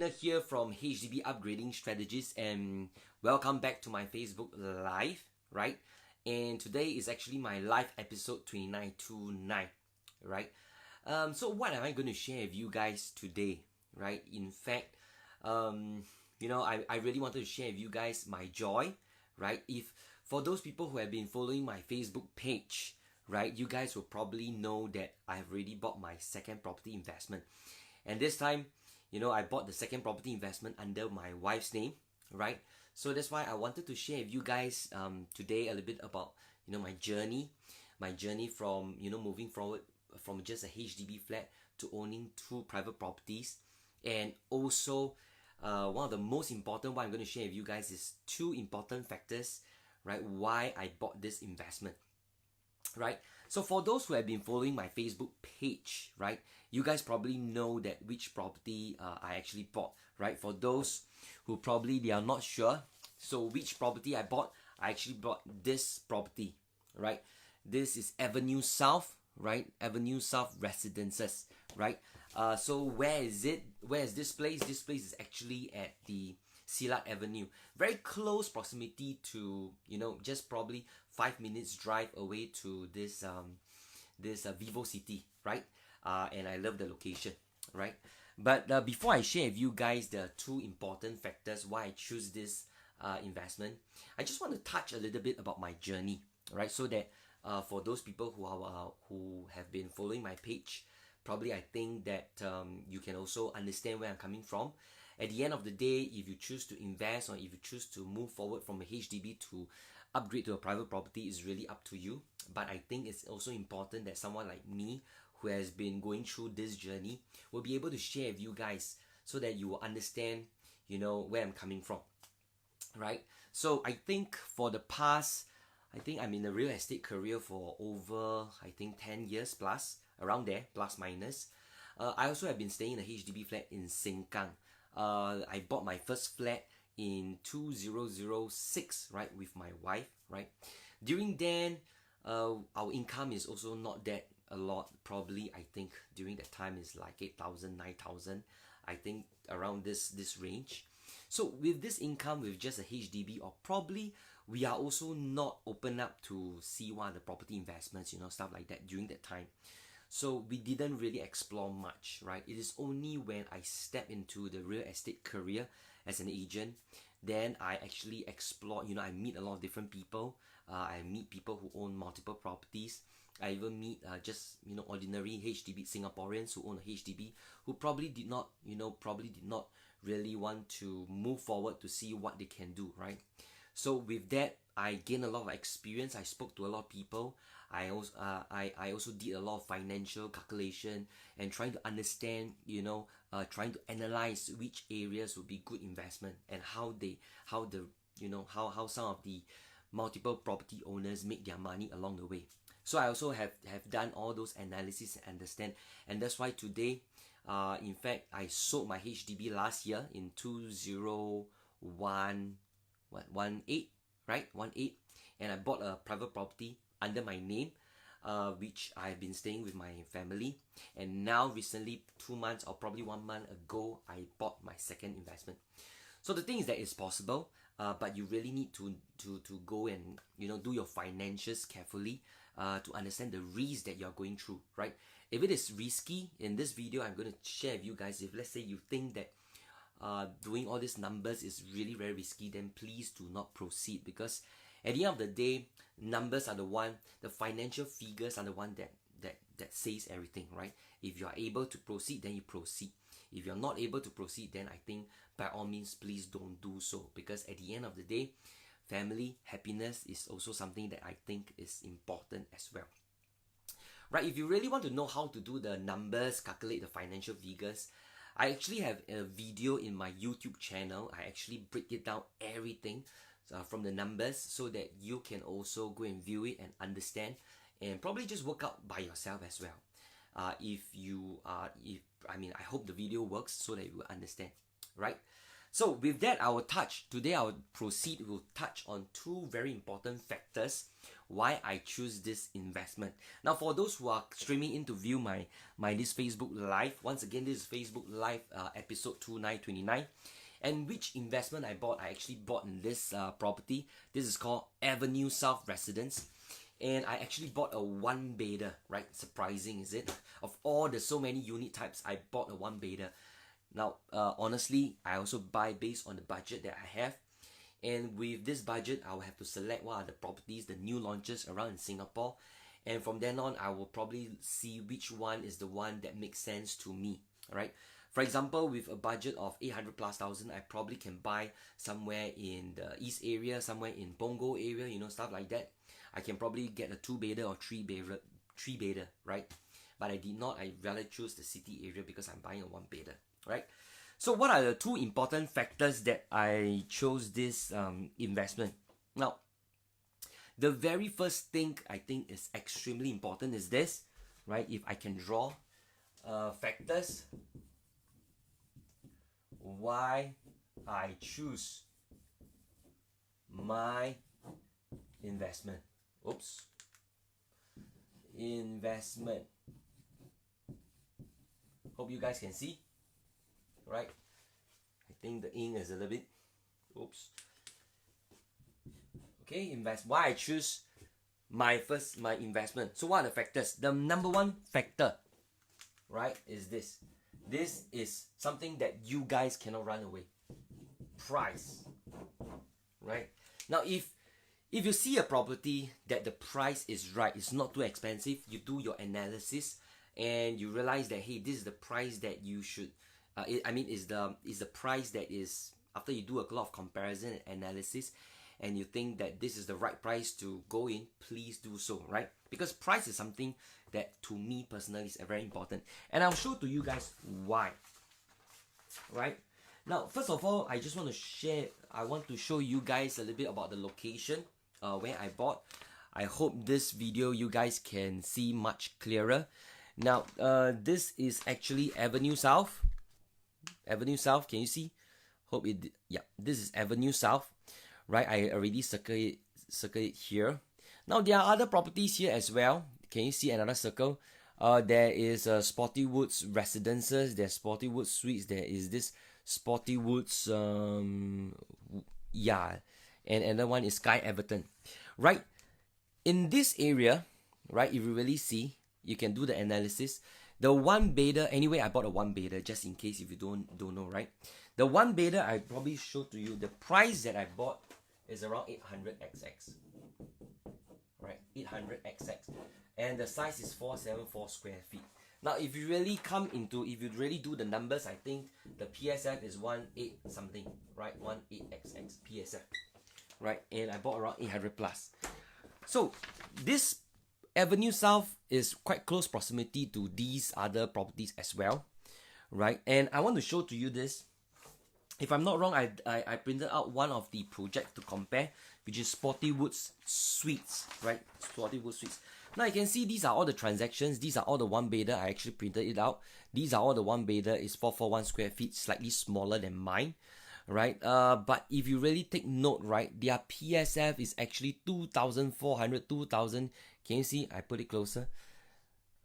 Kenneth here from HDB Upgrading Strategies, and welcome back to my Facebook Live, right? And today is actually my live episode 2929, right? So what am I going to share with you guys today, right? In fact, I really wanted to share with you guys my joy, right? If for those people who have been following my Facebook page, right, you guys will probably know that I have already bought my second property investment. And this time, I bought the second property investment under my wife's name, right? So that's why I wanted to share with you guys today a little bit about, my journey from, moving forward from just a HDB flat to owning two private properties. And also, one of the most important one I'm going to share with you guys is two important factors, right? Why I bought this investment. Right, so for those who have been following my Facebook page, right, you guys probably know that which property I actually bought, right? For those who probably they are not sure, so which property I bought, I actually bought this property, right? This is Avenue South, right? Avenue South Residences, right? So where is it? Where is this place? This place is actually at the Silat Avenue, very close proximity to, just probably 5 minutes drive away to this VivoCity, right? And I love the location, right? But before I share with you guys the two important factors why I choose this investment, I just want to touch a little bit about my journey, right? So that for those people who have been following my page, probably I think that you can also understand where I'm coming from. At the end of the day, if you choose to invest or if you choose to move forward from a HDB to upgrade to a private property, is really up to you. But I think it's also important that someone like me who has been going through this journey will be able to share with you guys so that you will understand, where I'm coming from, right? So I think for the past, I think I'm in the real estate career for over, 10 years plus, around there, plus minus. I also have been staying in a HDB flat in Sengkang. I bought my first flat in 2006, right, with my wife, right? During then, our income is also not that a lot. Probably, I think during that time is like 8,000, 9,000. I think around this range. So with this income, with just a HDB, or probably we are also not open up to see what are the property investments, stuff like that during that time. So we didn't really explore much, right? It is only when I step into the real estate career as an agent, then I actually explore, I meet a lot of different people. I meet people who own multiple properties. I even meet ordinary HDB Singaporeans who own a HDB who probably did not really want to move forward to see what they can do, right? So with that, I gained a lot of experience. I spoke to a lot of people. I also did a lot of financial calculation and trying to understand, trying to analyze which areas would be good investment and how some of the multiple property owners make their money along the way. So I also have done all those analysis and understand, and that's why today, in fact, I sold my HDB last year in 2018, right? 18, and I bought a private property under my name, which I've been staying with my family. And now recently, 2 months or probably 1 month ago, I bought my second investment. So the thing is that it's possible, but you really need to go and do your financials carefully to understand the risk that you're going through, right? If it is risky, in this video I'm going to share with you guys, if let's say you think that doing all these numbers is really very risky, then please do not proceed, because at the end of the day, numbers are the financial figures are the one that says everything, right? If you are able to proceed, then you proceed. If you're not able to proceed, then I think by all means, please don't do so, because at the end of the day, family happiness is also something that I think is important as well. Right, if you really want to know how to do the numbers, calculate the financial figures, I actually have a video in my YouTube channel. I actually break it down everything from the numbers so that you can also go and view it and understand and probably just work out by yourself as well. I hope the video works so that you will understand, right? So with that, today I will proceed, we'll touch on two very important factors why I choose this investment. Now for those who are streaming in to view my this Facebook Live, once again this is Facebook Live episode 2929. And which investment I bought, I actually bought in this property. This is called Avenue South Residence. And I actually bought a one bedder, right? Surprising, is it? Of all the so many unit types, I bought a one bedder. Now, honestly, I also buy based on the budget that I have. And with this budget, I will have to select what are the properties, the new launches around in Singapore. And from then on, I will probably see which one is the one that makes sense to me, right? For example, with a budget of 800 plus thousand, I probably can buy somewhere in the east area, somewhere in Punggol area, stuff like that. I can probably get a two bedder or three bedder, right? But I did not. I rather choose the city area because I'm buying a one bedder, right? So what are the two important factors that I chose this investment? Now, the very first thing I think is extremely important is this, right? If I can draw factors why I choose my investment. Investment. Hope you guys can see, right? I think the ink is a little bit, okay, why I choose my investment. So what are the factors? The number one factor, right, is this. This is something that you guys cannot run away. Price, right? Now, if you see a property that the price is right, it's not too expensive, you do your analysis and you realize that, hey, this is the price that you should, is the price that is, after you do a lot of comparison and analysis, and you think that this is the right price to go in, please do so, right? Because price is something that to me personally is very important. And I'll show to you guys why, right? Now, first of all, I want to show you guys a little bit about the location where I bought. I hope this video you guys can see much clearer. Now, this is actually Avenue South. Avenue South, can you see? This is Avenue South, right? I already circle it here. Now, there are other properties here as well. Can you see another circle? There is Sporty Woods Residences, there's Sporty Woods Suites, there is this Sporty Woods, and another one is Sky Everton, right? In this area, right, if you really see, you can do the analysis. The one bedder, anyway, I bought a one bedder just in case if you don't know, right? The one bedder, I probably showed to you, the price that I bought is around 800xx, right? 800xx, and the size is 474 square feet. Now, if you really do the numbers, I think the PSF is 18 something, right? 18xx PSF, right? And I bought around 800 plus. So this Avenue South is quite close proximity to these other properties as well, right? And I want to show to you this. If I'm not wrong, I printed out one of the projects to compare, which is Sporty Woods Suites, right? Sporty Woods Suites. Now you can see these are all the transactions. These are all the one bedder. I actually printed it out. These are all the one bedder. It's 441 square feet, slightly smaller than mine, right? But if you really take note, right, their PSF is actually 2,400, 2,000. Can you see? I put it closer,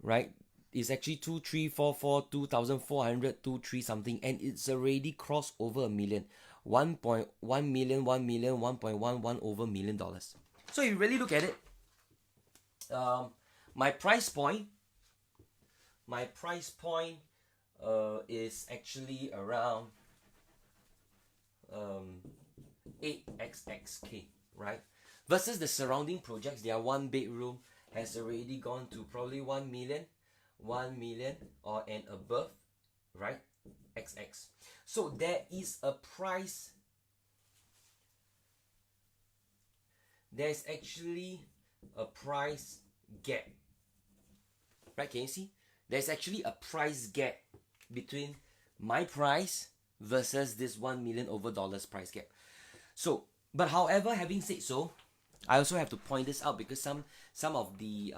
right? It's actually 2,344, 2,400, 2,3 something, and it's already crossed over a million. 1.1 million, 1 million, 1.11 over $1 million. So if you really look at it, my price point is actually around 8xxk, right? Versus the surrounding projects, their one bedroom has already gone to probably 1 million or and above, right? XX. So there is a price. There's actually a price gap, right? Can you see? There's actually a price gap between my price versus this $1 million over dollars price gap. So, but however, having said so, I also have to point this out because some of the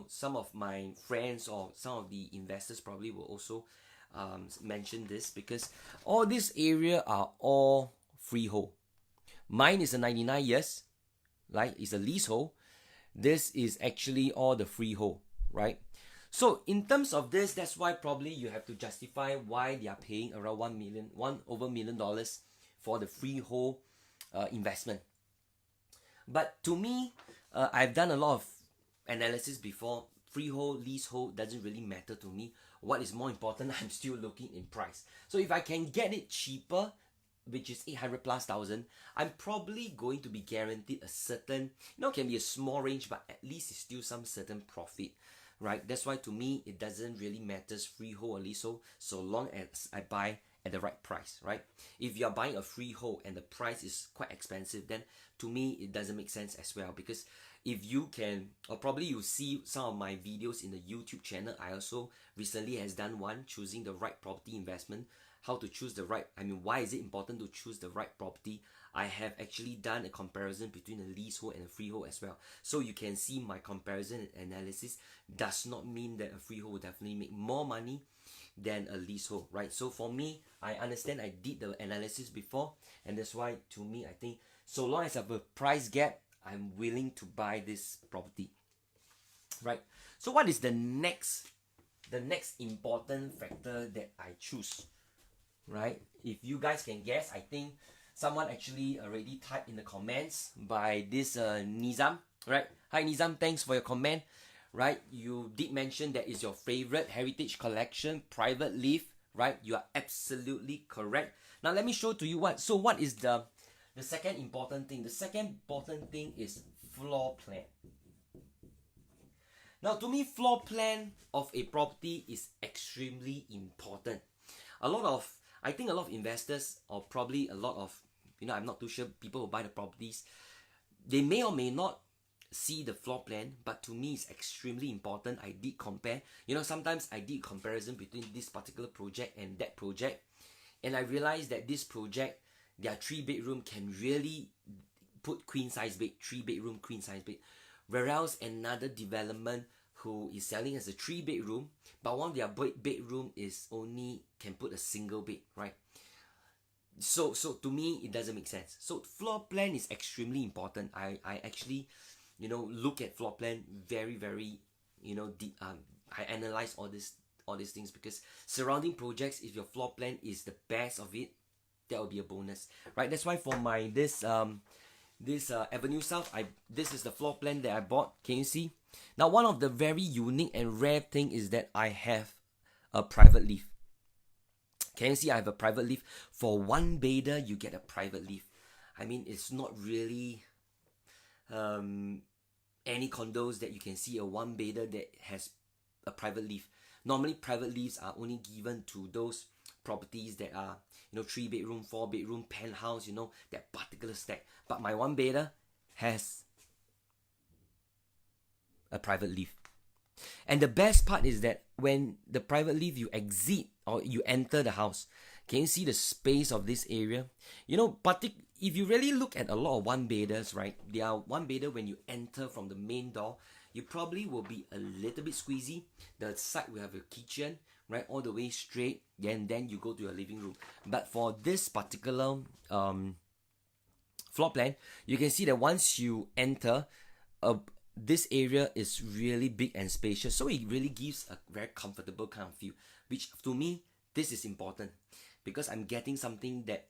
some of my friends or some of the investors probably will also mention this because all this area are all freehold. Mine is a 99 years, right? It's a leasehold. This is actually all the freehold, right? So in terms of this, that's why probably you have to justify why they are paying around $1 over $1 million for the freehold investment. But to me, I've done a lot of analysis before. Freehold, leasehold doesn't really matter to me. What is more important, I'm still looking in price. So if I can get it cheaper, which is 800 plus thousand, I'm probably going to be guaranteed a certain, can be a small range, but at least it's still some certain profit, right? That's why to me, it doesn't really matter freehold or leasehold, so long as I buy at the right price, right? If you're buying a freehold and the price is quite expensive, then to me, it doesn't make sense as well, because if you can, or probably you see some of my videos in the YouTube channel, I also recently has done one, choosing the right property investment, how to choose the right, why is it important to choose the right property? I have actually done a comparison between a leasehold and a freehold as well. So you can see my comparison and analysis does not mean that a freehold will definitely make more money than a leasehold, right? So for me, I understand I did the analysis before, and that's why to me, I think so long as I have a price gap, I'm willing to buy this property, right? So what is the next important factor that I choose, right? If you guys can guess, I think someone actually already typed in the comments by this Nizam, right? Hi Nizam, thanks for your comment, right? You did mention that is your favorite heritage collection, private lift, right? You are absolutely correct. Now let me show to you what is the second important thing. The second important thing is floor plan. Now to me, floor plan of a property is extremely important. I think a lot of investors, or probably a lot of, I'm not too sure, people who buy the properties, they may or may not see the floor plan, but to me it's extremely important. I did compare, sometimes I did comparison between this particular project and that project, and I realized that this project, their 3-bedroom can really put queen size bed, 3-bedroom queen size bed, whereas another development who is selling as a 3-bedroom, but one of their bedroom is only can put a single bed, right? So to me, it doesn't make sense. So floor plan is extremely important. I actually, look at floor plan very, very, deep. I analyze all these things, because surrounding projects, if your floor plan is the best of it, that will be a bonus, right? That's why for my this Avenue South, this is the floor plan that I bought. Can you see? Now, one of the very unique and rare thing is that I have a private lift. Can you see? I have a private lift. For one bedder, you get a private lift. It's not really any condos that you can see a one bedder that has a private lift. Normally, private lifts are only given to those properties that are 3-bedroom, 4-bedroom, penthouse, that particular stack. But my one bedder has a private lift. And the best part is that when the private lift, you exit or you enter the house, can you see the space of this area? If you really look at a lot of one bedders, right? They are one bedder. When you enter from the main door, you probably will be a little bit squeezy. The side will have a kitchen, right, all the way straight. Then you go to your living room. But for this particular floor plan, you can see that once you enter, this area is really big and spacious. So it really gives a very comfortable kind of feel, which to me, this is important, because I'm getting something that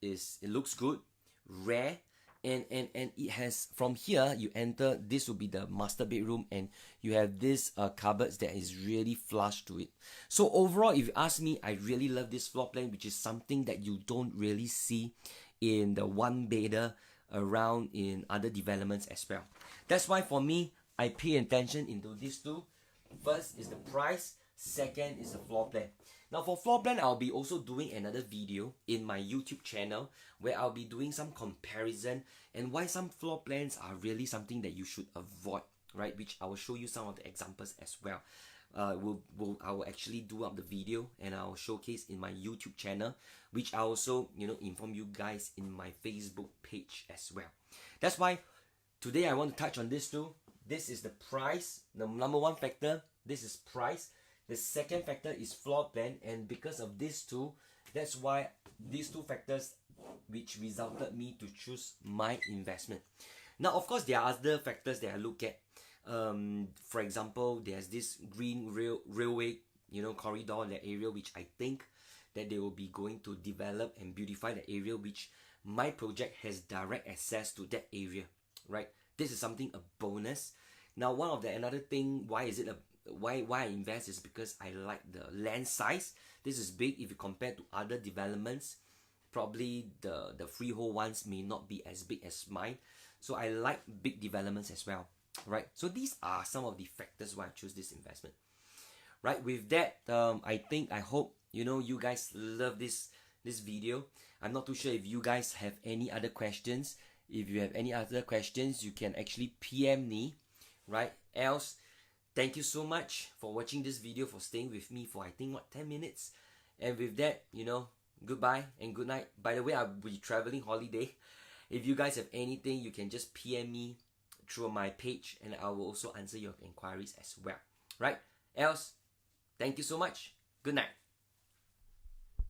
it looks good, rare, and it has, from here you enter, this will be the master bedroom, and you have this cupboards that is really flush to it. So overall, if you ask me, I really love this floor plan, which is something that you don't really see in the one bedder around in other developments as well. That's why for me, I pay attention into these two. First is the price, second is the floor plan. Now for floor plan, I'll be also doing another video in my YouTube channel where I'll be doing some comparison and why some floor plans are really something that you should avoid, right? Which I will show you some of the examples as well. I will actually do up the video and I'll showcase in my YouTube channel, which I also inform you guys in my Facebook page as well. That's why today I want to touch on this too. This is the price, the number one factor. This is price. The second factor is floor plan, and because of these two, that's why these two factors which resulted me to choose my investment. Now, of course, there are other factors that I look at. For example, there's this green railway, corridor, that area which I think that they will be going to develop and beautify the area, which my project has direct access to that area, right? This is something a bonus. Now, another thing, why I invest is because I like the land size. This is big if you compare to other developments. Probably the freehold ones may not be as big as mine. So I like big developments as well, right? So these are some of the factors why I choose this investment. Right, with that, I hope you guys love this video. I'm not too sure if you guys have any other questions. If you have any other questions, you can actually PM me, right? Else, thank you so much for watching this video, for staying with me for 10 minutes. And with that, goodbye and good night. By the way, I'll be traveling holiday. If you guys have anything, you can just PM me through my page, and I will also answer your inquiries as well, right? Else, thank you so much. Good night.